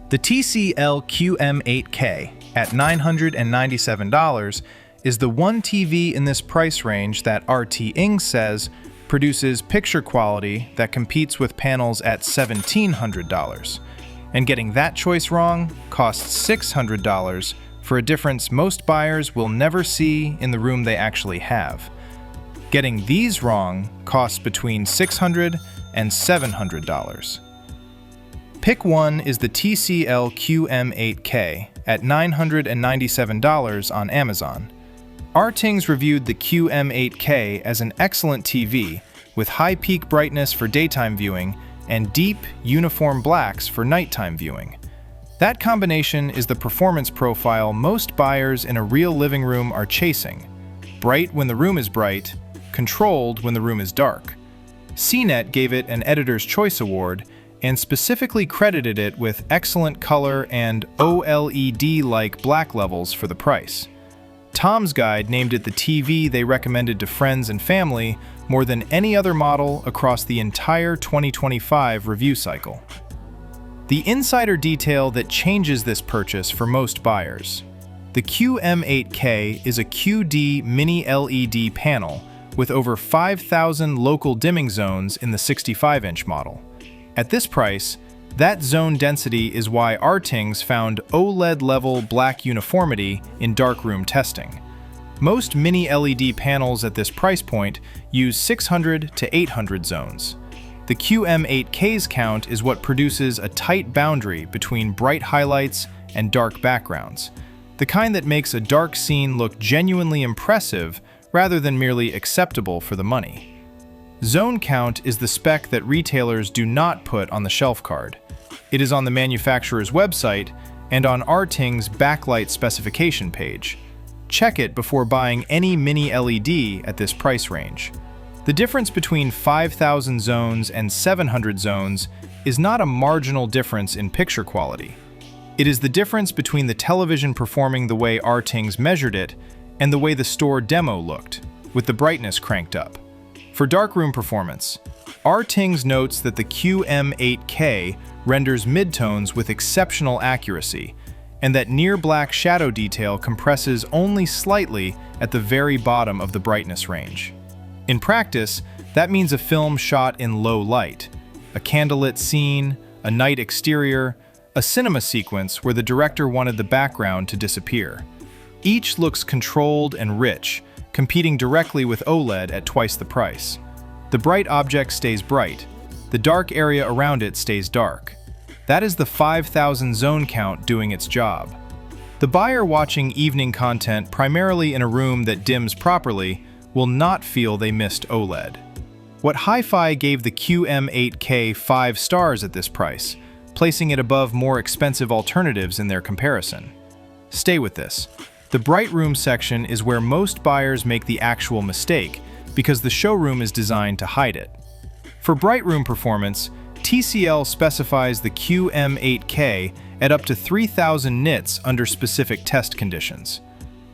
The TCL QM8K at $997 is the one TV in this price range that RT Ing says produces picture quality that competes with panels at $1,700. And getting that choice wrong costs $600 for a difference most buyers will never see in the room they actually have. Getting these wrong costs between $600 and $700. Pick one is the TCL QM8K at $997 on Amazon. RTings reviewed the QM8K as an excellent TV with high peak brightness for daytime viewing and deep, uniform blacks for nighttime viewing. That combination is the performance profile most buyers in a real living room are chasing. Bright when the room is bright, controlled when the room is dark. CNET gave it an Editor's Choice Award and specifically credited it with excellent color and OLED-like black levels for the price. Tom's Guide named it the TV they recommended to friends and family more than any other model across the entire 2025 review cycle. The insider detail that changes this purchase for most buyers. The QM8K is a QD Mini-LED panel with over 5,000 local dimming zones in the 65-inch model. At this price, that zone density is why RTings found OLED-level black uniformity in darkroom testing. Most Mini-LED panels at this price point use 600 to 800 zones. The QM8K's count is what produces a tight boundary between bright highlights and dark backgrounds, the kind that makes a dark scene look genuinely impressive rather than merely acceptable for the money. Zone count is the spec that retailers do not put on the shelf card. It is on the manufacturer's website and on RTing's backlight specification page. Check it before buying any Mini-LED at this price range. The difference between 5,000 zones and 700 zones is not a marginal difference in picture quality. It is the difference between the television performing the way RTings measured it and the way the store demo looked, with the brightness cranked up. For darkroom performance, RTings notes that the QM8K renders midtones with exceptional accuracy, and that near-black shadow detail compresses only slightly at the very bottom of the brightness range. In practice, that means a film shot in low light, a candlelit scene, a night exterior, a cinema sequence where the director wanted the background to disappear. Each looks controlled and rich, competing directly with OLED at twice the price. The bright object stays bright. The dark area around it stays dark. That is the 5,000 zone count doing its job. The buyer watching evening content primarily in a room that dims properly will not feel they missed OLED. What Hi-Fi gave the QM8K 5 stars at this price, placing it above more expensive alternatives in their comparison. Stay with this. The bright room section is where most buyers make the actual mistake because the showroom is designed to hide it. For bright room performance, TCL specifies the QM8K at up to 3,000 nits under specific test conditions.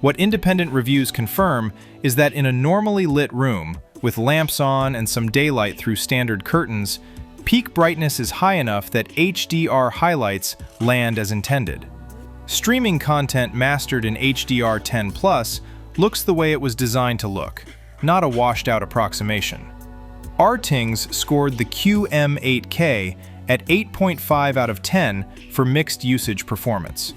What independent reviews confirm is that in a normally lit room, with lamps on and some daylight through standard curtains, peak brightness is high enough that HDR highlights land as intended. Streaming content mastered in HDR10+ looks the way it was designed to look, not a washed-out approximation. RTings scored the QM8K at 8.5 out of 10 for mixed usage performance.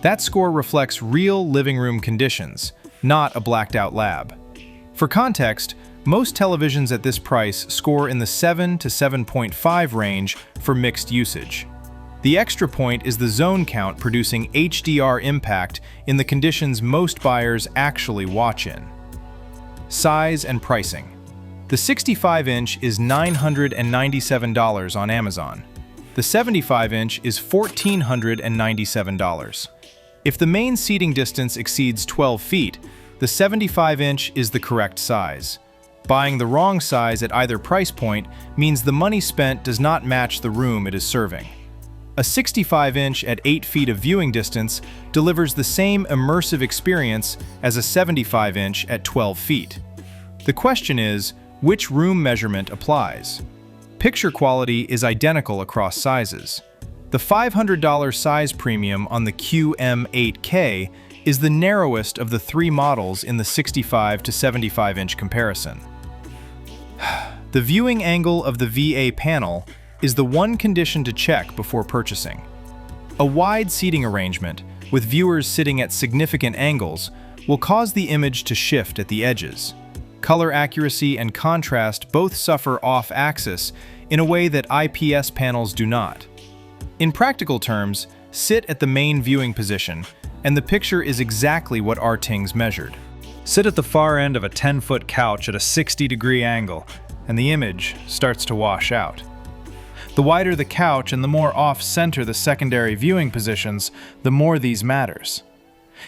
That score reflects real living room conditions, not a blacked-out lab. For context, most televisions at this price score in the 7 to 7.5 range for mixed usage. The extra point is the zone count producing HDR impact in the conditions most buyers actually watch in. Size and pricing. The 65-inch is $997 on Amazon. The 75-inch is $1,497. If the main seating distance exceeds 12 feet, the 75-inch is the correct size. Buying the wrong size at either price point means the money spent does not match the room it is serving. A 65-inch at 8 feet of viewing distance delivers the same immersive experience as a 75-inch at 12 feet. The question is, which room measurement applies? Picture quality is identical across sizes. The $500 size premium on the QM8K is the narrowest of the three models in the 65 to 75-inch comparison. The viewing angle of the VA panel is the one condition to check before purchasing. A wide seating arrangement, with viewers sitting at significant angles, will cause the image to shift at the edges. Color accuracy and contrast both suffer off-axis in a way that IPS panels do not. In practical terms, sit at the main viewing position, and the picture is exactly what our Tings measured. Sit at the far end of a 10-foot couch at a 60-degree angle, and the image starts to wash out. The wider the couch and the more off-center the secondary viewing positions, the more these matters.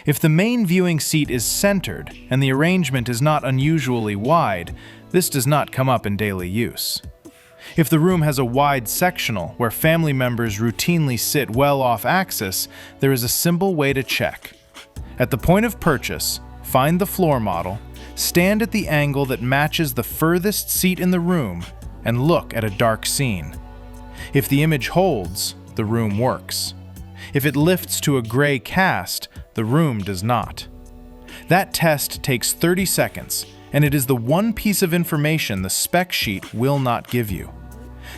If the main viewing seat is centered and the arrangement is not unusually wide, this does not come up in daily use. If the room has a wide sectional where family members routinely sit well off-axis, there is a simple way to check. At the point of purchase, find the floor model, stand at the angle that matches the furthest seat in the room, and look at a dark scene. If the image holds, the room works. If it lifts to a gray cast, the room does not. That test takes 30 seconds, and it is the one piece of information the spec sheet will not give you.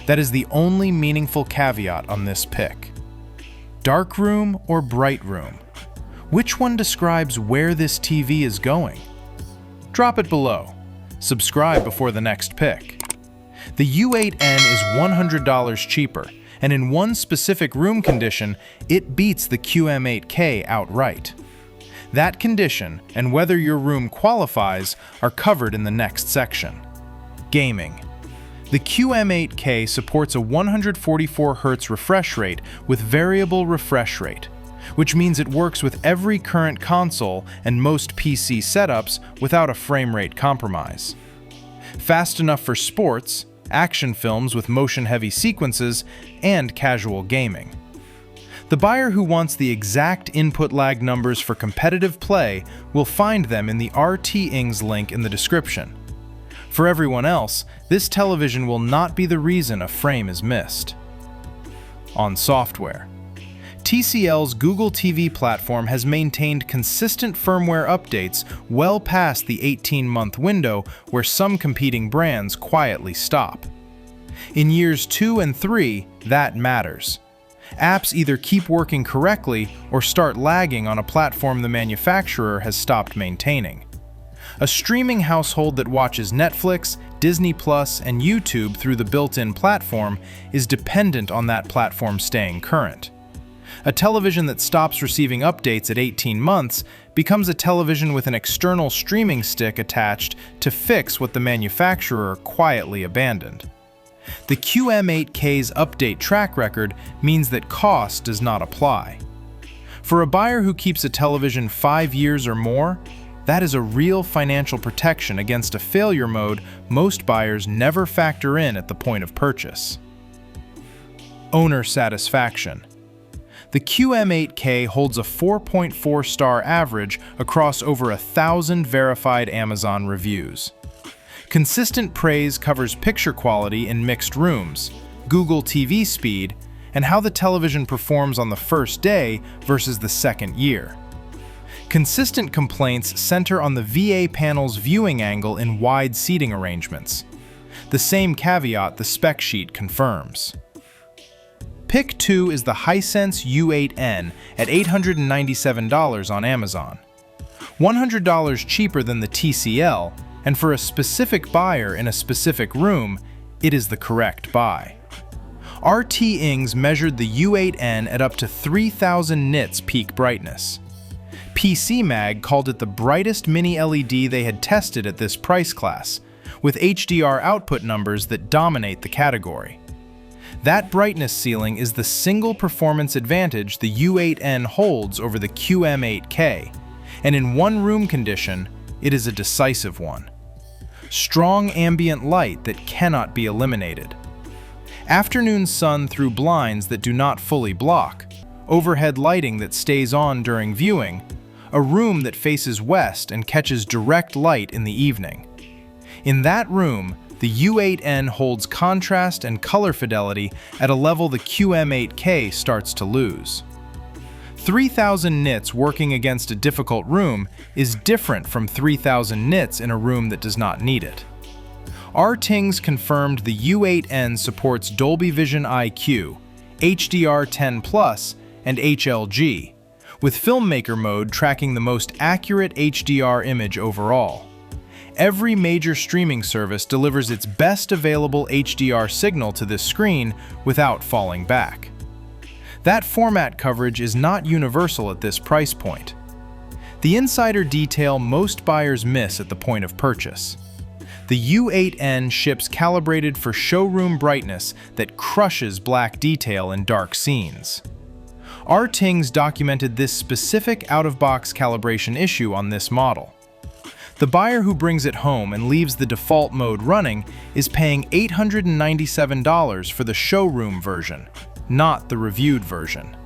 That is the only meaningful caveat on this pick. Dark room or bright room? Which one describes where this TV is going? Drop it below. Subscribe before the next pick. The U8N is $100 cheaper, and in one specific room condition, it beats the QM8K outright. That condition and whether your room qualifies are covered in the next section. Gaming. The QM8K supports a 144 Hz refresh rate with variable refresh rate, which means it works with every current console and most PC setups without a frame rate compromise. Fast enough for sports, action films with motion-heavy sequences, and casual gaming. The buyer who wants the exact input lag numbers for competitive play will find them in the RT-Ings link in the description. For everyone else, this television will not be the reason a frame is missed. On software. TCL's Google TV platform has maintained consistent firmware updates well past the 18-month window where some competing brands quietly stop. In years 2 and 3, that matters. Apps either keep working correctly or start lagging on a platform the manufacturer has stopped maintaining. A streaming household that watches Netflix, Disney+, and YouTube through the built-in platform is dependent on that platform staying current. A television that stops receiving updates at 18 months becomes a television with an external streaming stick attached to fix what the manufacturer quietly abandoned. The QM8K's update track record means that cost does not apply. For a buyer who keeps a television 5 years or more, that is a real financial protection against a failure mode most buyers never factor in at the point of purchase. Owner satisfaction. The QM8K holds a 4.4-star average across over 1,000 verified Amazon reviews. Consistent praise covers picture quality in mixed rooms, Google TV speed, and how the television performs on the first day versus the second year. Consistent complaints center on the VA panel's viewing angle in wide seating arrangements. The same caveat the spec sheet confirms. Pick 2 is the Hisense U8N at $897 on Amazon. $100 cheaper than the TCL, and for a specific buyer in a specific room, it is the correct buy. RT-Ings measured the U8N at up to 3,000 nits peak brightness. PC Mag called it the brightest Mini-LED they had tested at this price class, with HDR output numbers that dominate the category. That brightness ceiling is the single performance advantage the U8N holds over the QM8K, and in one room condition, it is a decisive one. Strong ambient light that cannot be eliminated. Afternoon sun through blinds that do not fully block, overhead lighting that stays on during viewing, a room that faces west and catches direct light in the evening. In that room, The U8N holds contrast and color fidelity at a level the QM8K starts to lose. 3000 nits working against a difficult room is different from 3000 nits in a room that does not need it. RTINGs confirmed the U8N supports Dolby Vision IQ, HDR10+, and HLG, with Filmmaker mode tracking the most accurate HDR image overall. Every major streaming service delivers its best available HDR signal to this screen without falling back. That format coverage is not universal at this price point. The insider detail most buyers miss at the point of purchase. The U8N ships calibrated for showroom brightness that crushes black detail in dark scenes. RTINGs documented this specific out-of-box calibration issue on this model. The buyer who brings it home and leaves the default mode running is paying $897 for the showroom version, not the reviewed version.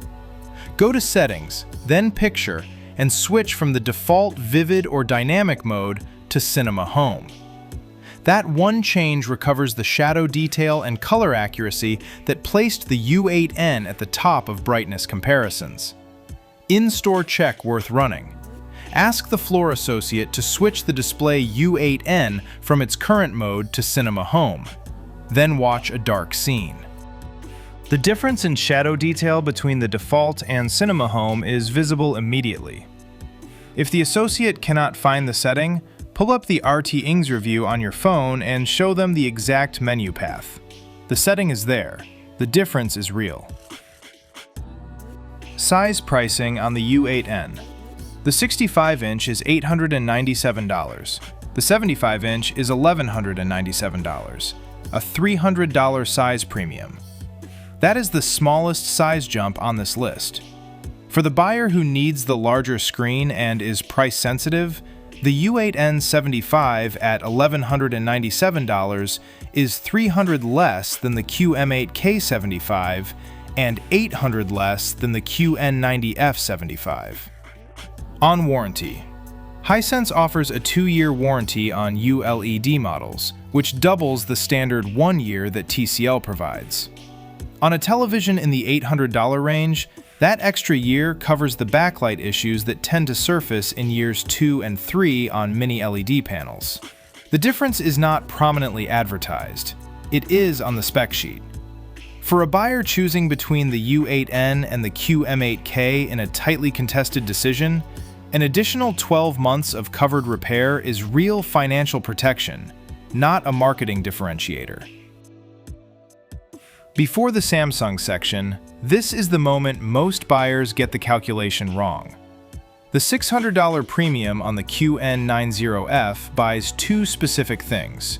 Go to Settings, then Picture, and switch from the default Vivid or Dynamic mode to Cinema Home. That one change recovers the shadow detail and color accuracy that placed the U8N at the top of brightness comparisons. In-store check worth running. Ask the floor associate to switch the display U8N from its current mode to Cinema Home. Then watch a dark scene. The difference in shadow detail between the default and Cinema Home is visible immediately. If the associate cannot find the setting, pull up the RTINGs review on your phone and show them the exact menu path. The setting is there. The difference is real. Size pricing on the U8N. The 65-inch is $897. The 75-inch is $1,197, a $300 size premium. That is the smallest size jump on this list. For the buyer who needs the larger screen and is price sensitive, the U8N 75 at $1,197 is $300 less than the QM8K 75 and $800 less than the QN90F 75. On warranty. Hisense offers a 2-year warranty on OLED models, which doubles the standard 1 year that TCL provides. On a television in the $800 range, that extra year covers the backlight issues that tend to surface in years 2 and 3 on Mini-LED panels. The difference is not prominently advertised. It is on the spec sheet. For a buyer choosing between the U8N and the QM8K in a tightly contested decision, an additional 12 months of covered repair is real financial protection, not a marketing differentiator. Before the Samsung section, this is the moment most buyers get the calculation wrong. The $600 premium on the QN90F buys two specific things.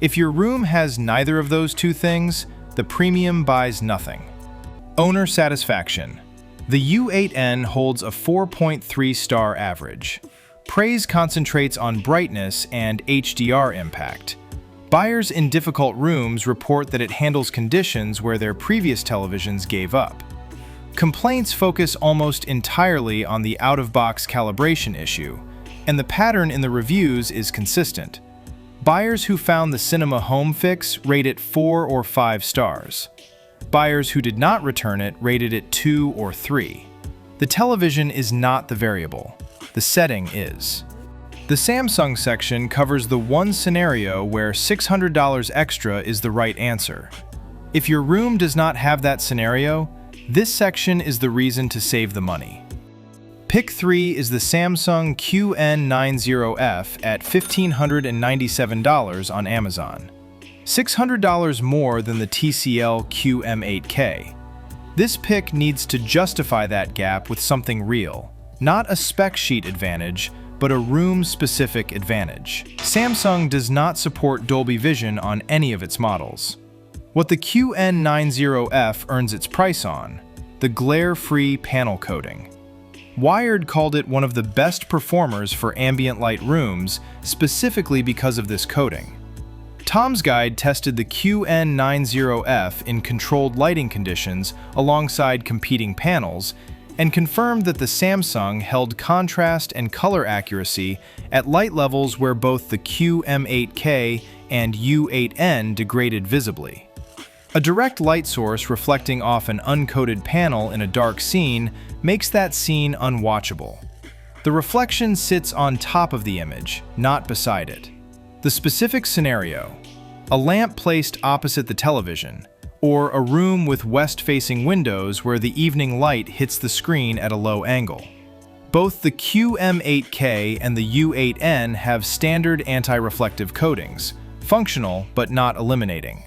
If your room has neither of those two things, the premium buys nothing. Owner satisfaction. The U8N holds a 4.3-star average. Praise concentrates on brightness and HDR impact. Buyers in difficult rooms report that it handles conditions where their previous televisions gave up. Complaints focus almost entirely on the out-of-box calibration issue, and the pattern in the reviews is consistent. Buyers who found the Cinema Home fix rate it 4 or 5 stars. Buyers who did not return it rated it 2 or 3. The television is not the variable. The setting is. The Samsung section covers the one scenario where $600 extra is the right answer. If your room does not have that scenario, this section is the reason to save the money. Pick 3 is the Samsung QN90F at $1,597 on Amazon. $600 more than the TCL QM8K. This pick needs to justify that gap with something real, not a spec sheet advantage, but a room-specific advantage. Samsung does not support Dolby Vision on any of its models. What the QN90F earns its price on: the glare-free panel coating. Wired called it one of the best performers for ambient light rooms, specifically because of this coating. Tom's Guide tested the QN90F in controlled lighting conditions alongside competing panels, and confirmed that the Samsung held contrast and color accuracy at light levels where both the QM8K and U8N degraded visibly. A direct light source reflecting off an uncoated panel in a dark scene makes that scene unwatchable. The reflection sits on top of the image, not beside it. The specific scenario: a lamp placed opposite the television, or a room with west-facing windows where the evening light hits the screen at a low angle. Both the QM8K and the U8N have standard anti-reflective coatings, functional but not eliminating.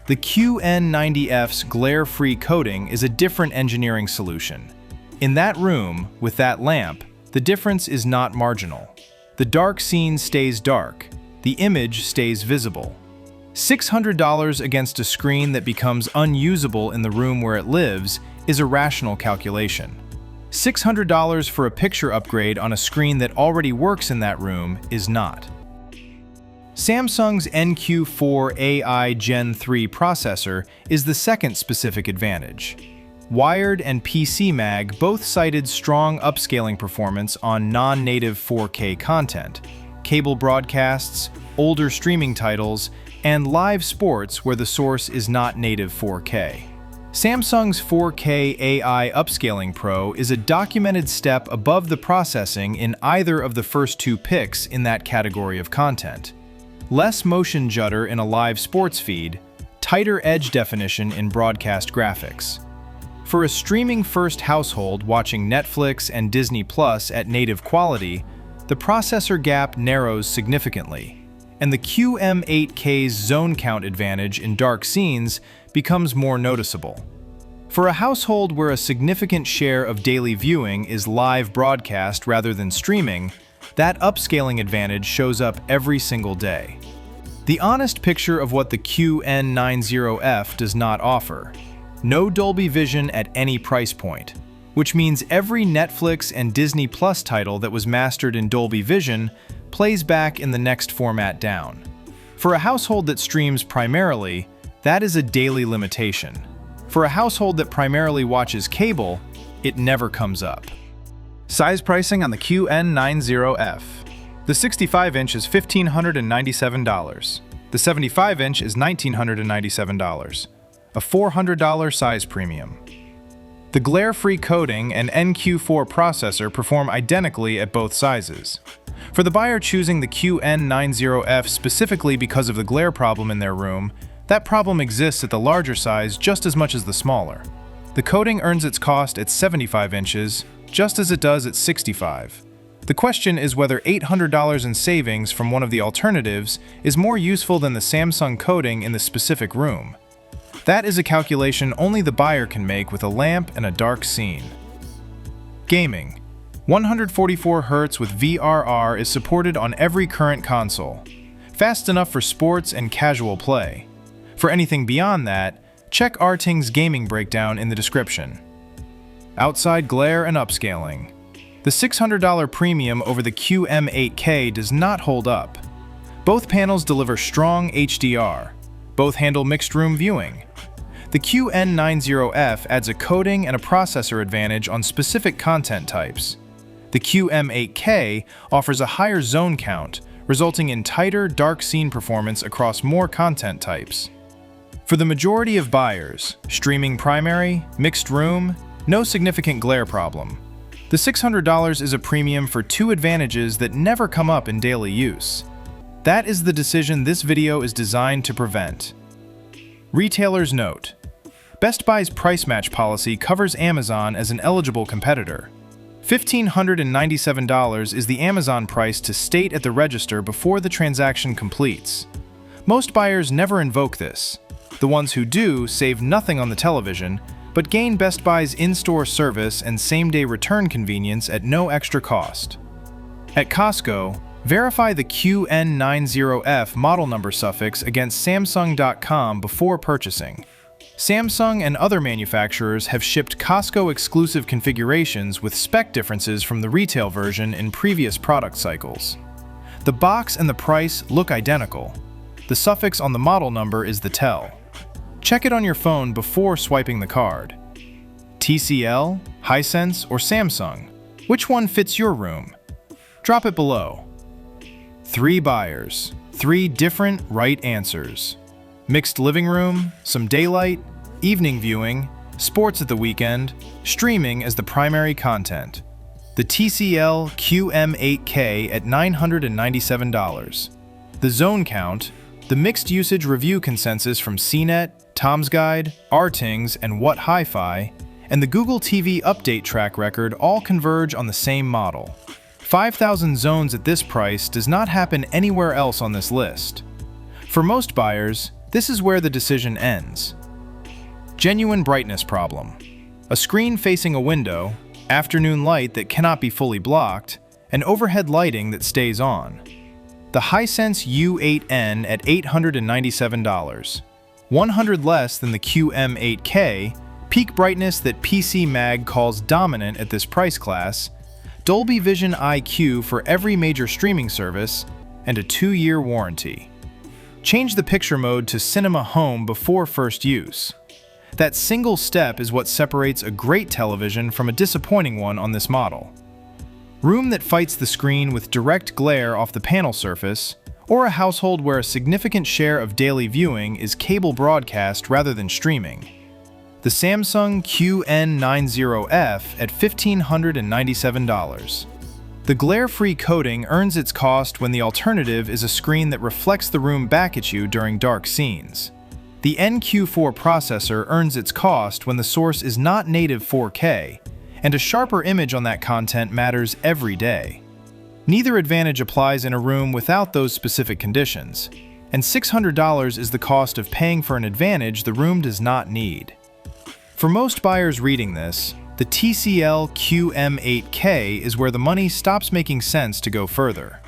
The QN90F's glare-free coating is a different engineering solution. In that room, with that lamp, the difference is not marginal. The dark scene stays dark, the image stays visible. $600 against a screen that becomes unusable in the room where it lives is a rational calculation. $600 for a picture upgrade on a screen that already works in that room is not. Samsung's NQ4 AI Gen 3 processor is the second specific advantage. Wired and PC Mag both cited strong upscaling performance on non-native 4K content, cable broadcasts, older streaming titles, and live sports where the source is not native 4K. Samsung's 4K AI Upscaling Pro is a documented step above the processing in either of the first two picks in that category of content. Less motion judder in a live sports feed, tighter edge definition in broadcast graphics. For a streaming-first household watching Netflix and Disney Plus at native quality, the processor gap narrows significantly, and the QM8K's zone count advantage in dark scenes becomes more noticeable. For a household where a significant share of daily viewing is live broadcast rather than streaming, that upscaling advantage shows up every single day. The honest picture of what the QN90F does not offer: no Dolby Vision at any price point, which means every Netflix and Disney Plus title that was mastered in Dolby Vision plays back in the next format down. For a household that streams primarily, that is a daily limitation. For a household that primarily watches cable, it never comes up. Size pricing on the QN90F. The 65-inch is $1,597. The 75-inch is $1,997, a $400 size premium. The glare-free coating and NQ4 processor perform identically at both sizes. For the buyer choosing the QN90F specifically because of the glare problem in their room, that problem exists at the larger size just as much as the smaller. The coating earns its cost at 75 inches, just as it does at 65. The question is whether $800 in savings from one of the alternatives is more useful than the Samsung coating in the specific room. That is a calculation only the buyer can make with a lamp and a dark scene. Gaming. 144 Hz with VRR is supported on every current console. Fast enough for sports and casual play. For anything beyond that, check Arting's gaming breakdown in the description. Outside glare and upscaling. The $600 premium over the QM8K does not hold up. Both panels deliver strong HDR. Both handle mixed-room viewing. The QN90F adds a coating and a processor advantage on specific content types. The QM8K offers a higher zone count, resulting in tighter, dark scene performance across more content types. For the majority of buyers, streaming primary, mixed room, no significant glare problem. The $600 is a premium for two advantages that never come up in daily use. That is the decision this video is designed to prevent. Retailer's note: Best Buy's price match policy covers Amazon as an eligible competitor. $1,597 is the Amazon price to state at the register before the transaction completes. Most buyers never invoke this. The ones who do save nothing on the television, but gain Best Buy's in-store service and same-day return convenience at no extra cost. At Costco, verify the QN90F model number suffix against Samsung.com before purchasing. Samsung and other manufacturers have shipped Costco-exclusive configurations with spec differences from the retail version in previous product cycles. The box and the price look identical. The suffix on the model number is the tell. Check it on your phone before swiping the card. TCL, Hisense, or Samsung? Which one fits your room? Drop it below. 3 buyers, 3 different right answers. Mixed living room, some daylight, evening viewing, sports at the weekend, streaming as the primary content. The TCL QM8K at $997. The zone count, the mixed usage review consensus from CNET, Tom's Guide, Rtings, and What Hi-Fi, and the Google TV update track record all converge on the same model. 5,000 zones at this price does not happen anywhere else on this list. For most buyers, this is where the decision ends. Genuine brightness problem. A screen facing a window, afternoon light that cannot be fully blocked, and overhead lighting that stays on. The Hisense U8N at $897. 100 less than the QM8K, peak brightness that PC Mag calls dominant at this price class, Dolby Vision IQ for every major streaming service, and a 2-year warranty. Change the picture mode to Cinema Home before first use. That single step is what separates a great television from a disappointing one on this model. Room that fights the screen with direct glare off the panel surface, or a household where a significant share of daily viewing is cable broadcast rather than streaming. The Samsung QN90F at $1,597. The glare-free coating earns its cost when the alternative is a screen that reflects the room back at you during dark scenes. The NQ4 processor earns its cost when the source is not native 4K, and a sharper image on that content matters every day. Neither advantage applies in a room without those specific conditions, and $600 is the cost of paying for an advantage the room does not need. For most buyers reading this, the TCL QM8K is where the money stops making sense to go further.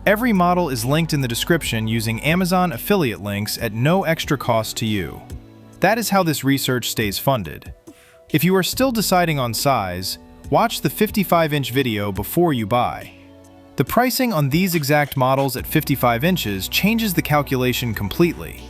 Every model is linked in the description using Amazon affiliate links at no extra cost to you. That is how this research stays funded. If you are still deciding on size, watch the 55-inch video before you buy. The pricing on these exact models at 55 inches changes the calculation completely.